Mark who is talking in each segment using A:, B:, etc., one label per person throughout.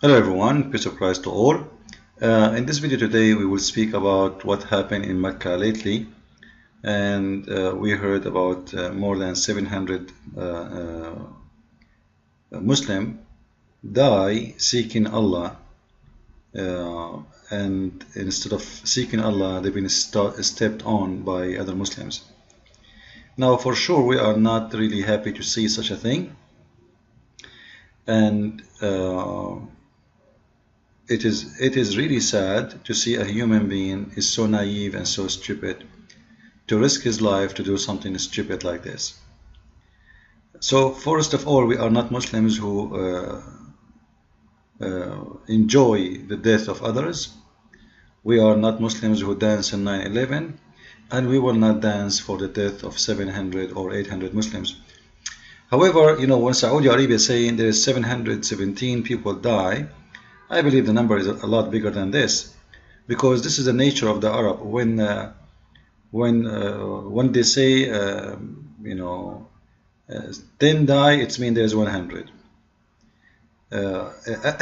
A: Hello everyone, peace of Christ to all. In this video today we will speak about what happened in Mecca lately, and we heard about more than 700 Muslim die seeking Allah, and instead of seeking Allah they've been stepped on by other Muslims. Now for sure we are not really happy to see such a thing, and it is really sad to see a human being is so naive and so stupid to risk his life to do something stupid like this. So first of all, we are not Muslims who enjoy the death of others. We are not Muslims who dance on 9/11, and we will not dance for the death of 700 or 800 Muslims. However, when Saudi Arabia is saying there is 717 people die, I believe the number is a lot bigger than this, because this is the nature of the Arab. When they say 10 die, it means there's 100.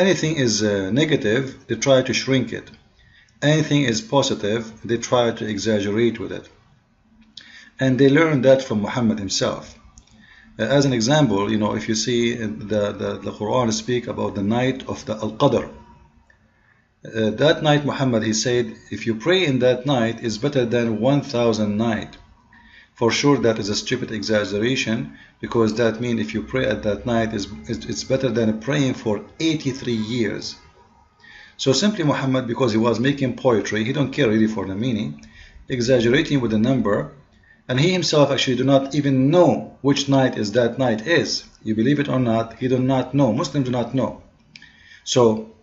A: Anything is negative, they try to shrink it. Anything is positive, they try to exaggerate with it. And they learned that from Muhammad himself. As an example, if you see the Quran speak about the night of the Al-Qadr. That night, Muhammad, he said, if you pray in that night, is better than 1,000 nights. For sure, that is a stupid exaggeration, because that means if you pray at that night, it's better than praying for 83 years. So simply Muhammad, because he was making poetry, he don't care really for the meaning, exaggerating with the number, and he himself actually do not even know which night is that night is. You believe it or not, he do not know. Muslims do not know. So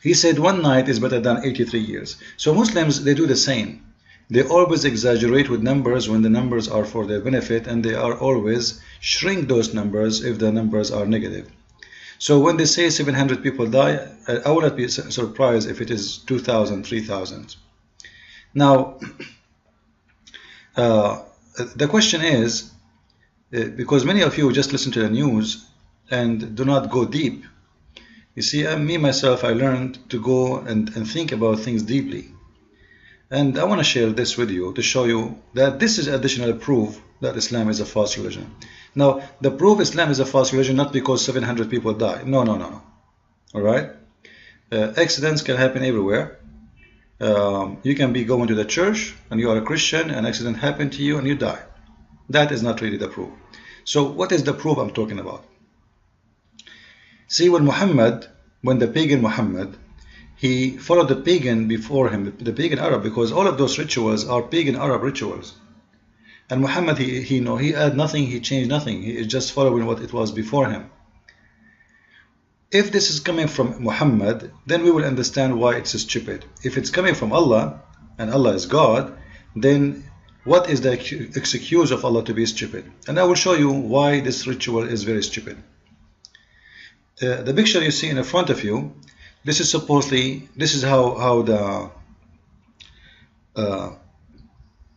A: he said one night is better than 83 years. So Muslims, they do the same. They always exaggerate with numbers when the numbers are for their benefit, and they are always shrink those numbers if the numbers are negative. So when they say 700 people die, I will not be surprised if it is 2,000, 3,000. Now, the question is, because many of you just listen to the news and do not go deep. You see, me myself, I learned to go and think about things deeply. And I want to share this with you to show you that this is additional proof that Islam is a false religion. Now, the proof Islam is a false religion not because 700 people die. No. Alright? Accidents can happen everywhere. You can be going to the church and you are a Christian, an accident happened to you and you die. That is not really the proof. So what is the proof I'm talking about? See, when the pagan Muhammad, he followed the pagan before him, the pagan Arab, because all of those rituals are pagan Arab rituals. And Muhammad, he added nothing, he changed nothing. He is just following what it was before him. If this is coming from Muhammad, then we will understand why it's stupid. If it's coming from Allah, and Allah is God, then what is the excuse of Allah to be stupid? And I will show you why this ritual is very stupid. The picture you see in front of you, this is how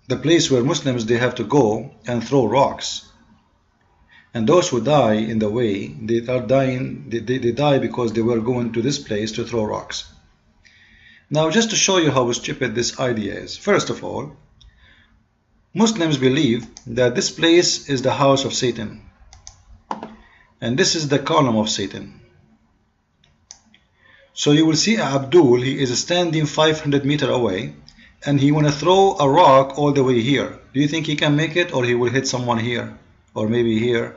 A: the place where Muslims, they have to go and throw rocks. And those who die in the way, they are dying, they die because they were going to this place to throw rocks. Now, just to show you how stupid this idea is, first of all, Muslims believe that this place is the house of Satan. And this is the column of Satan. So you will see Abdul, he is standing 500 meters away, and he want to throw a rock all the way here. Do you think he can make it, or he will hit someone here, or maybe here?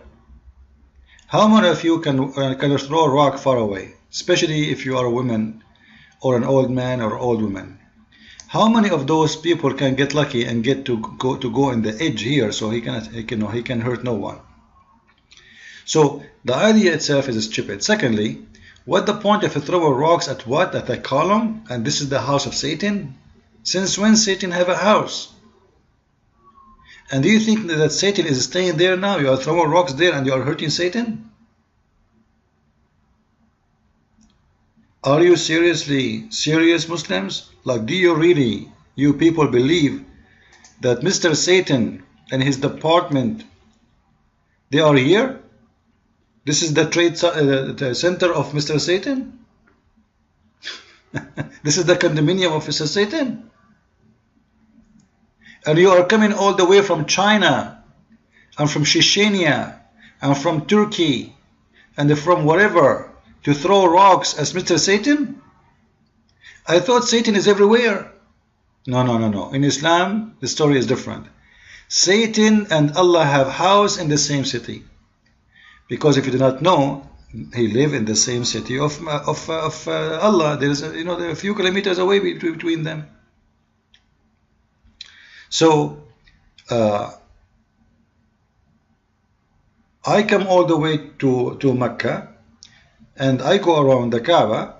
A: How many of you can throw a rock far away, especially if you are a woman, or an old man or old woman? How many of those people can get lucky and get to go in the edge here, so he can hurt no one? So the idea itself is stupid. Secondly, what the point of throwing rocks at what? At a column? And this is the house of Satan? Since when Satan have a house? And do you think that Satan is staying there now? You are throwing rocks there and you are hurting Satan? Are you seriously serious, Muslims? Like, do you really, you people, believe that Mr. Satan and his department, they are here? This is the trade center of Mr. Satan? This is the condominium of Mr. Satan. And you are coming all the way from China, and from Chechnya, and from Turkey, and from wherever, to throw rocks as Mr. Satan? I thought Satan is everywhere. No, no, no, no. In Islam, the story is different. Satan and Allah have house in the same city. Because if you do not know, he live in the same city of Allah. There is, there are a few kilometers away between them. So, I come all the way to Mecca, and I go around the Kaaba,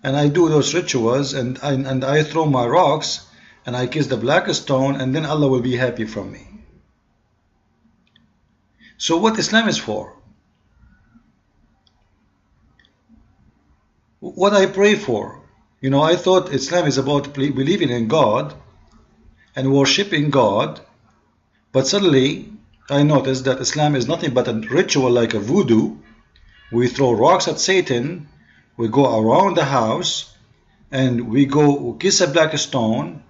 A: and I do those rituals, and I throw my rocks, and I kiss the black stone, and then Allah will be happy from me. So what Islam is for? What I pray for? I thought Islam is about believing in God and worshipping God, but suddenly I noticed that Islam is nothing but a ritual like a voodoo. We throw rocks at Satan, we go around the house, and we go kiss a black stone,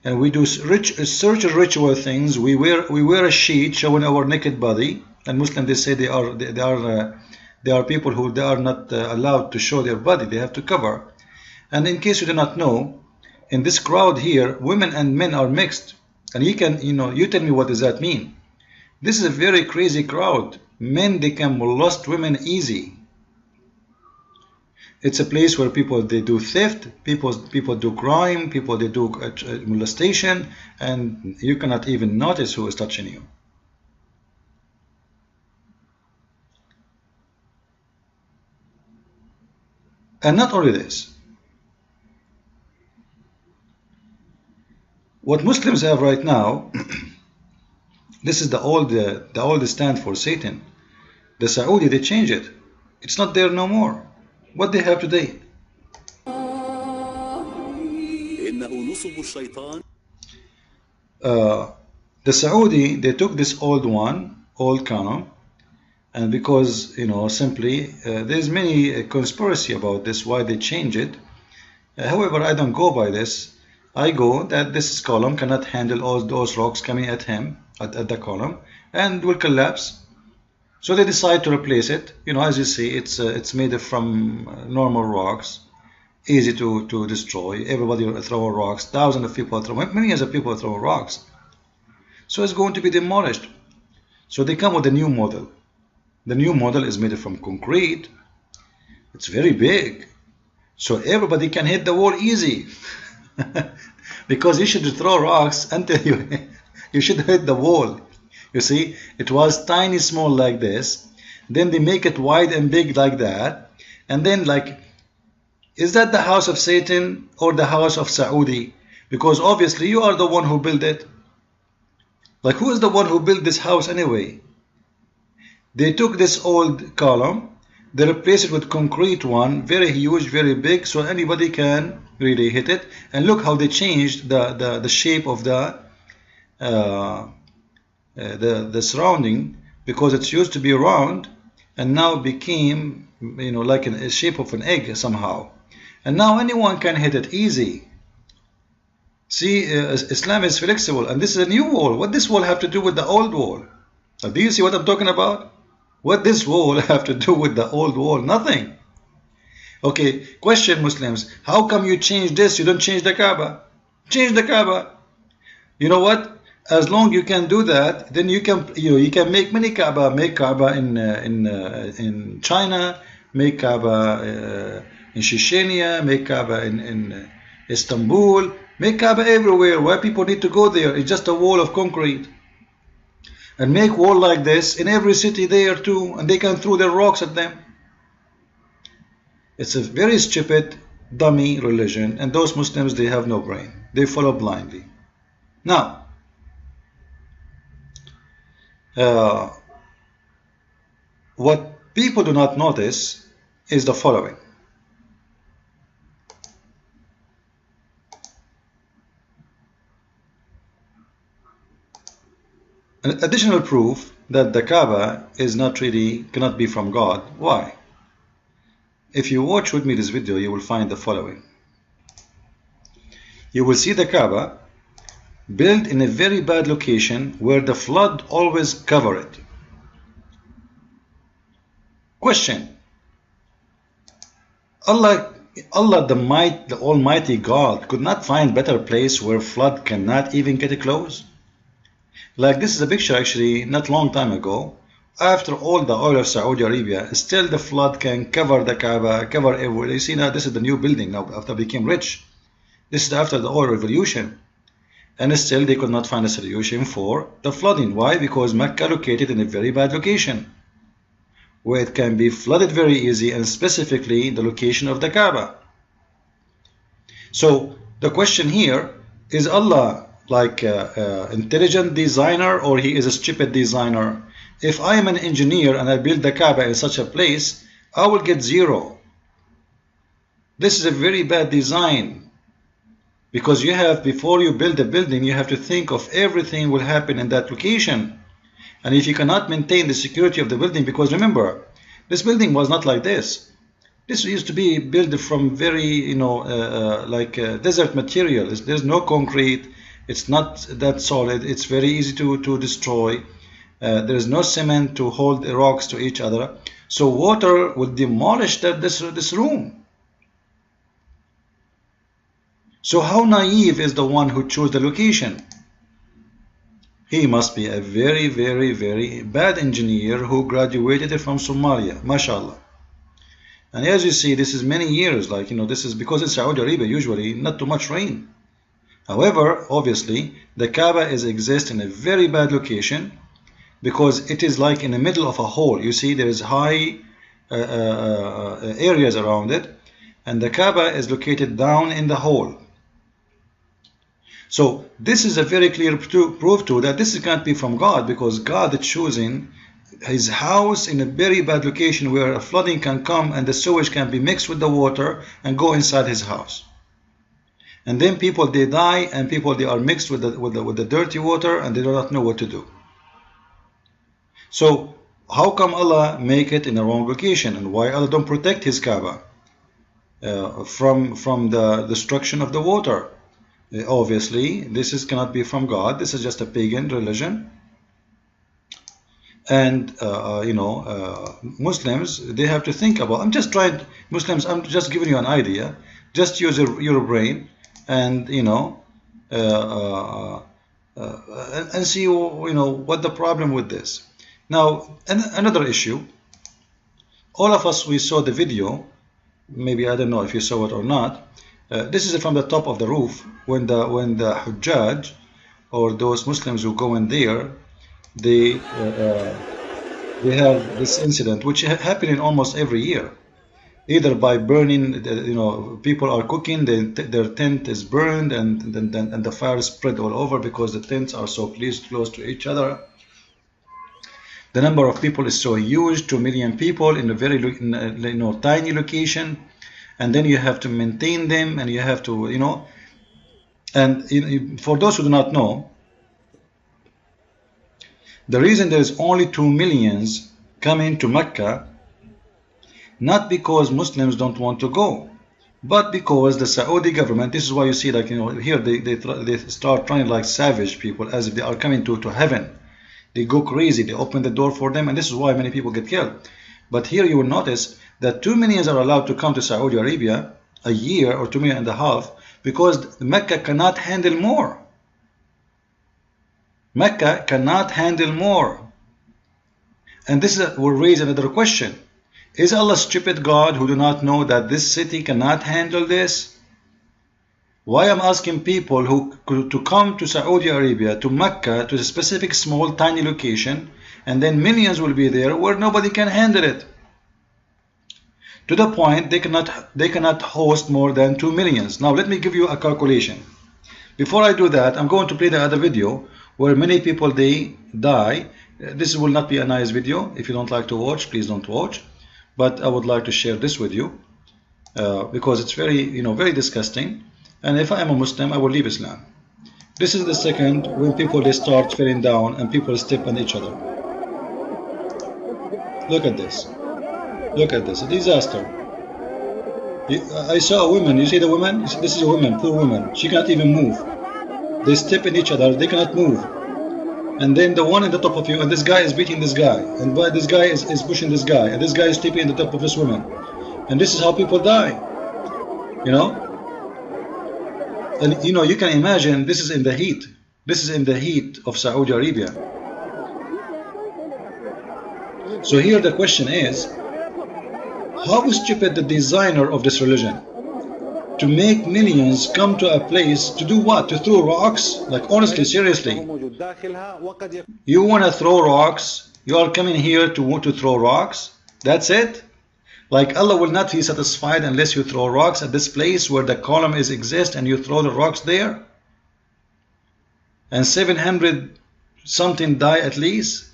A: and we do search ritual things. We wear a sheet showing our naked body, and Muslims, they say they are people who they are not allowed to show their body. They have to cover. And in case you do not know, in this crowd here, women and men are mixed. And you tell me, what does that mean? This is a very crazy crowd. Men, they can molest women easy. It's a place where people, they do theft, people do crime, people, they do molestation, and you cannot even notice who is touching you. And not only this, what Muslims have right now, this is the old stand for Satan. The Saudi, they change it. It's not there no more. What they have today? The Saudi, they took this old column, and because simply there's many conspiracy about this, why they change it. However, I don't go by this. I go that this column cannot handle all those rocks coming at him at the column, and will collapse. So they decide to replace it. As you see, it's made from normal rocks, easy to destroy. Everybody will throw rocks. Thousands of people throw, millions of people throw rocks. So it's going to be demolished. So they come with a new model. The new model is made from concrete. It's very big, so everybody can hit the wall easy. Because you should throw rocks until you should hit the wall. You see, it was tiny, small like this. Then they make it wide and big like that. And then, like, is that the house of Satan or the house of Saudi? Because obviously you are the one who built it. Like, who is the one who built this house anyway? They took this old column, they replaced it with concrete one, very huge, very big, so anybody can really hit it. And look how they changed the shape of the surrounding, because it used to be round and now became like a shape of an egg somehow. And now anyone can hit it easy. See, Islam is flexible, and this is a new wall. What this wall have to do with the old wall? Now, do you see what I'm talking about? What this wall have to do with the old wall? Nothing. Okay, question, Muslims. How come you change this? You don't change the Kaaba. Change the Kaaba. You know what? As long you can do that, then you can make many Kaaba. Make Kaaba in China. Make Kaaba in Chechnya. Make Kaaba in Istanbul. Make Kaaba everywhere. Why people need to go there? It's just a wall of concrete. And make wall like this in every city there too, and they can throw their rocks at them. It's a very stupid, dummy religion, and those Muslims, they have no brain. They follow blindly. Now, what people do not notice is the following. An additional proof that the Kaaba is not really, cannot be from God. Why? If you watch with me this video, you will find the following. you will see the Kaaba built in a very bad location where the flood always covered it. Question: Allah the Almighty God could not find better place where flood cannot even get close? Like this is a picture actually not long time ago. After all the oil of Saudi Arabia, still the flood can cover the Kaaba, cover everywhere. You see now this is the new building now after they became rich. This is after the oil revolution. And still they could not find a solution for the flooding. Why? Because Mecca located in a very bad location where it can be flooded very easy, and specifically the location of the Kaaba. So the question here, is Allah like an intelligent designer or he is a stupid designer? If I am an engineer and I build the Kaaba in such a place, I will get 0. This is a very bad design, because you have, before you build a building, you have to think of everything will happen in that location. And if you cannot maintain the security of the building, because remember, this building was not like this. This used to be built from very, desert material. There's no concrete. It's not that solid. It's very easy to destroy. There is no cement to hold the rocks to each other. So water will demolish this room. So how naive is the one who chose the location? He must be a very, very, very bad engineer who graduated from Somalia, mashallah. And as you see, this is many years, this is because in Saudi Arabia usually not too much rain. However, obviously, the Kaaba exists in a very bad location because it is like in the middle of a hole. You see, there is high areas around it, and the Kaaba is located down in the hole. So this is a very clear proof to that this can't be from God, because God is choosing his house in a very bad location where a flooding can come and the sewage can be mixed with the water and go inside his house. And then people, they die, and people, they are mixed with the dirty water, and they do not know what to do. So how come Allah make it in the wrong location, and why Allah don't protect his Kaaba from the destruction of the water? Obviously, this cannot be from God. This is just a pagan religion. And Muslims, they have to think about. I'm just giving you an idea. Just use your brain, and and see what the problem with this. Now, another issue. All of us, we saw the video. Maybe I don't know if you saw it or not. This is from the top of the roof when the Hujjaj, or those Muslims who go in there, they have this incident which happens in almost every year, either by burning. People are cooking, their tent is burned, and the fire spread all over because the tents are so close to each other. The number of people is so huge, 2 million people in a very tiny location. And then you have to maintain them, and you have to, and for those who do not know, the reason there is only 2 millions coming to Mecca, not because Muslims don't want to go, but because the Saudi government, this is why you see, here they start trying like savage people, as if they are coming to heaven. They go crazy, they open the door for them, and this is why many people get killed. But here you will notice that 2 millions are allowed to come to Saudi Arabia a year, or 2.5 million, because Mecca cannot handle more. Mecca cannot handle more. And this will raise another question. Is Allah a stupid God who do not know that this city cannot handle this? Why I'm asking people to come to Saudi Arabia, to Mecca, to a specific small tiny location, and then millions will be there where nobody can handle it. To the point they cannot host more than 2 millions. Now let me give you a calculation. Before I do that, I'm going to play the other video where many people, they die. This will not be a nice video. If you don't like to watch, please don't watch. But I would like to share this with you because it's very, very disgusting. And if I am a Muslim, I will leave Islam. This is the second when people, they start falling down and people step on each other. Look at this. Look at this, a disaster. I saw a woman. You see the woman? This is a woman, poor woman. She cannot even move. They step in each other. They cannot move. And then the one in the top of you, and this guy is beating this guy, and this guy is pushing this guy, and this guy is sleeping in the top of this woman. And this is how people die, you know? And you know, you can imagine this is in the heat. This is in the heat of Saudi Arabia. So here the question is, how stupid the designer of this religion to make millions come to a place to do what? To throw rocks? Like honestly, seriously, you want to throw rocks? You are coming here to want to throw rocks? That's it? Like Allah will not be satisfied unless you throw rocks at this place where the column is exist and you throw the rocks there? And 700 something die at least?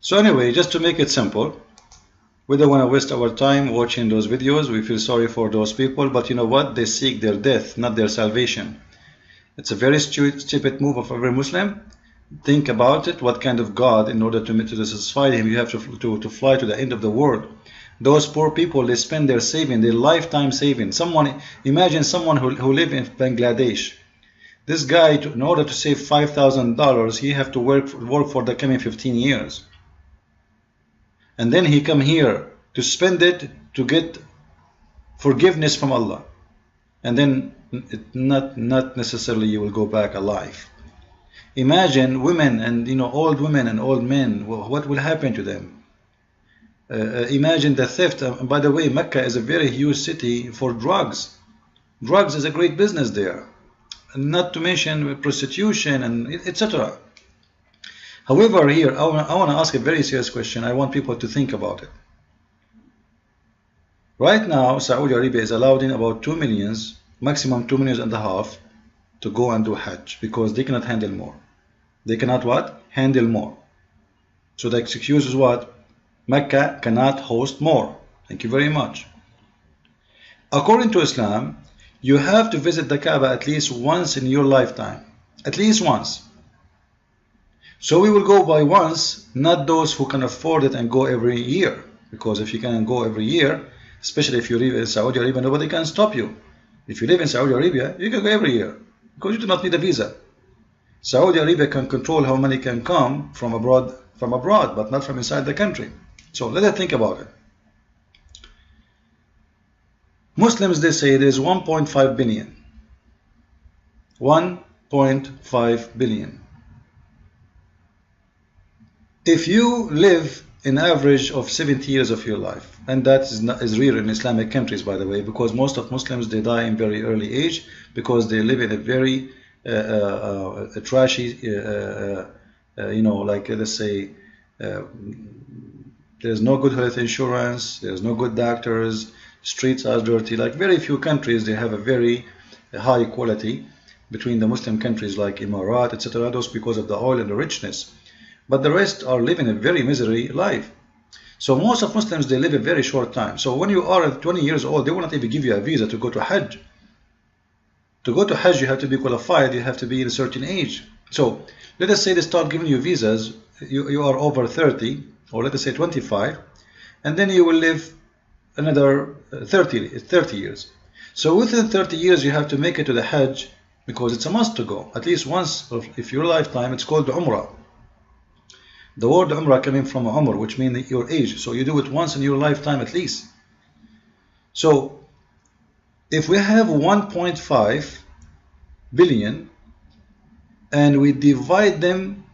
A: So anyway, just to make it simple, we don't want to waste our time watching those videos. We feel sorry for those people, but you know what? They seek their death, not their salvation. It's a very stupid move of every Muslim. Think about it. What kind of God, in order to satisfy him, you have to fly to the end of the world. Those poor people, they spend their saving, their lifetime saving. Imagine someone who live in Bangladesh. This guy, in order to save $5,000, he have to work for the coming 15 years. And then he come here to spend it to get forgiveness from Allah. And then not necessarily you will go back alive. Imagine women and old women and old men, what will happen to them? Imagine the theft. By the way, Mecca is a very huge city for drugs. Drugs is a great business there. Not to mention prostitution and etc. However, here I want to ask a very serious question. I want people to think about it. Right now, Saudi Arabia is allowed in about 2 millions, maximum 2.5 million to go and do Hajj because they cannot handle more. They cannot what? Handle more. So the excuse is what? Mecca cannot host more. Thank you very much. According to Islam, you have to visit the Kaaba at least once in your lifetime. At least once. So we will go by once, not those who can afford it and go every year. Because if you can go every year, especially if you live in Saudi Arabia, nobody can stop you. If you live in Saudi Arabia, you can go every year because you do not need a visa. Saudi Arabia can control how many can come from abroad, but not from inside the country. So let us think about it. Muslims, they say there is 1.5 billion. 1.5 billion. If you live an average of 70 years of your life, and that is rare in Islamic countries, by the way, because most of Muslims, they die in very early age because they live in a very trashy, like let's say, there's no good health insurance, there's no good doctors, streets are dirty. Like very few countries, they have a very high quality between the Muslim countries like Emirat, etc. Those because of the oil and the richness. But the rest are living a very misery life. So most of Muslims, they live a very short time. So when you are 20 years old, they will not even give you a visa to go to Hajj. To go to Hajj, you have to be qualified, you have to be in a certain age. So let us say they start giving you visas, you are over 30, or let us say 25, and then you will live another 30 years. So within 30 years, you have to make it to the Hajj because it's a must to go. At least once, if your lifetime, it's called Umrah. The word Umrah coming from Umr, which means your age. So you do it once in your lifetime at least. So if we have 1.5 billion and we divide them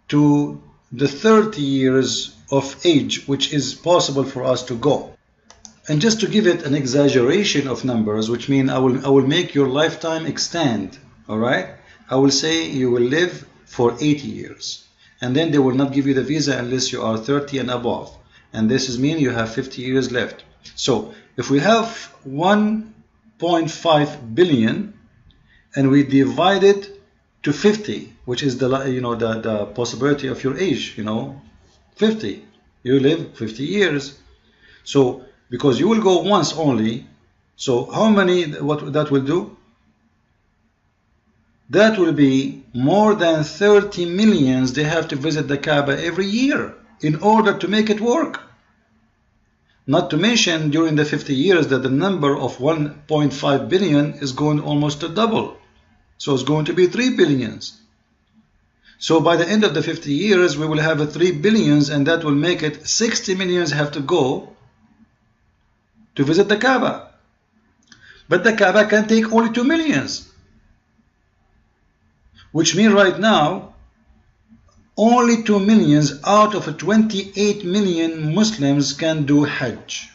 A: to the 30 years of age, which is possible for us to go. And just to give it an exaggeration of numbers, which means I will make your lifetime extend. All right? I will say you will live for 80 years. And then they will not give you the visa unless you are 30 and above. And this means you have 50 years left. So if we have 1.5 billion and we divide it to 50, which is the possibility of your age, 50, you live 50 years. So because you will go once only, So how many, what that will do? That will be more than 30 millions they have to visit the Kaaba every year in order to make it work. Not to mention during the 50 years that the number of 1.5 billion is going almost to double. So it's going to be 3 billions. So by the end of the 50 years we will have a 3 billions, and that will make it 60 millions have to go to visit the Kaaba. But the Kaaba can take only 2 millions. Which means right now only 2 millions out of 28 million Muslims can do Hajj.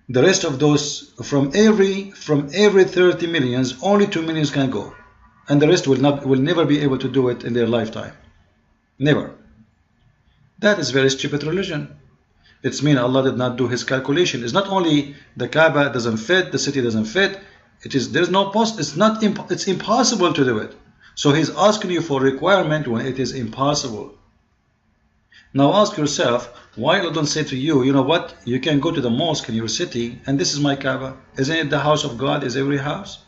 A: The rest of those, from every 30 millions, only 2 millions can go, and the rest will never be able to do it in their lifetime. Never. That is very stupid religion. It's mean Allah did not do His calculation. It's not only the Kaaba doesn't fit, the city doesn't fit. It's impossible to do it. So He's asking you for requirement when it is impossible. Now ask yourself, why Allah don't say to you, you know what, you can go to the mosque in your city, and this is my Kaaba. Isn't it the house of God? Is every house?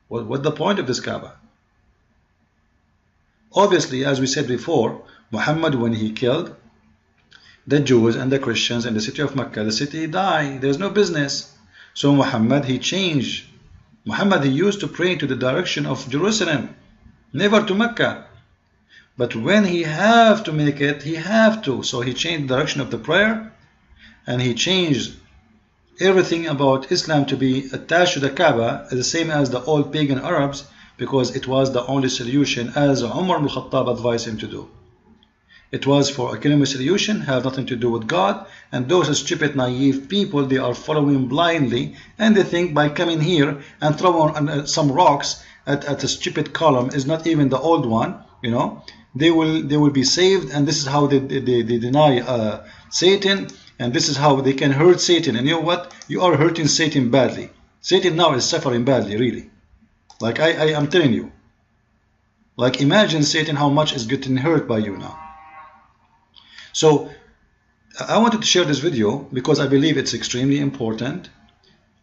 A: What's the point of this Kaaba? Obviously, as we said before, Muhammad, when he killed the Jews and the Christians in the city of Mecca, the city died. There's no business. So Muhammad, he changed. Muhammad, he used to pray to the direction of Jerusalem, never to Mecca. But when he have to make it, he have to. So he changed the direction of the prayer, and he changed everything about Islam to be attached to the Kaaba, the same as the old pagan Arabs, because it was the only solution, as Umar ibn Khattab advised him to do. It was for economic solution, have nothing to do with God, and those stupid, naive people, they are following blindly, and they think by coming here and throwing some rocks at a stupid column, is not even the old one, you know, they will be saved, and this is how they deny Satan, and this is how they can hurt Satan. And you know what? You are hurting Satan badly. Satan now is suffering badly, really. Like I am telling you. Like imagine Satan how much is getting hurt by you now. So I wanted to share this video because I believe it's extremely important.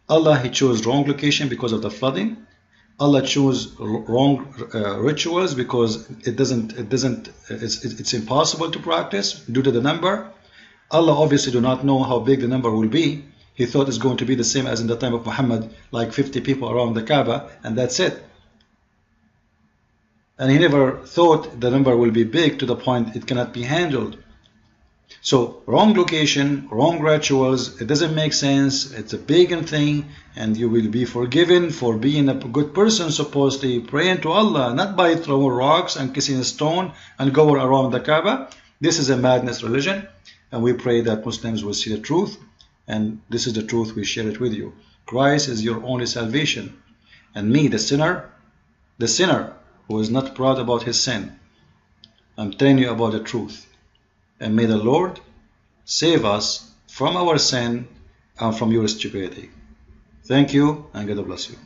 A: Allah, He chose wrong location because of the flooding. Allah chose wrong rituals because it's impossible to practice due to the number. Allah obviously do not know how big the number will be. He thought it's going to be the same as in the time of Muhammad, like 50 people around the Kaaba, and that's it. And he never thought the number will be big to the point it cannot be handled. So wrong location, wrong rituals, it doesn't make sense. It's a pagan thing, and you will be forgiven for being a good person, supposedly praying to Allah, not by throwing rocks and kissing a stone and going around the Kaaba. This is a madness religion, and we pray that Muslims will see the truth, and this is the truth, we share it with you. Christ is your only salvation, and me, the sinner who is not proud about his sin, I'm telling you about the truth. And may the Lord save us from our sin and from your stupidity. Thank you, and God bless you.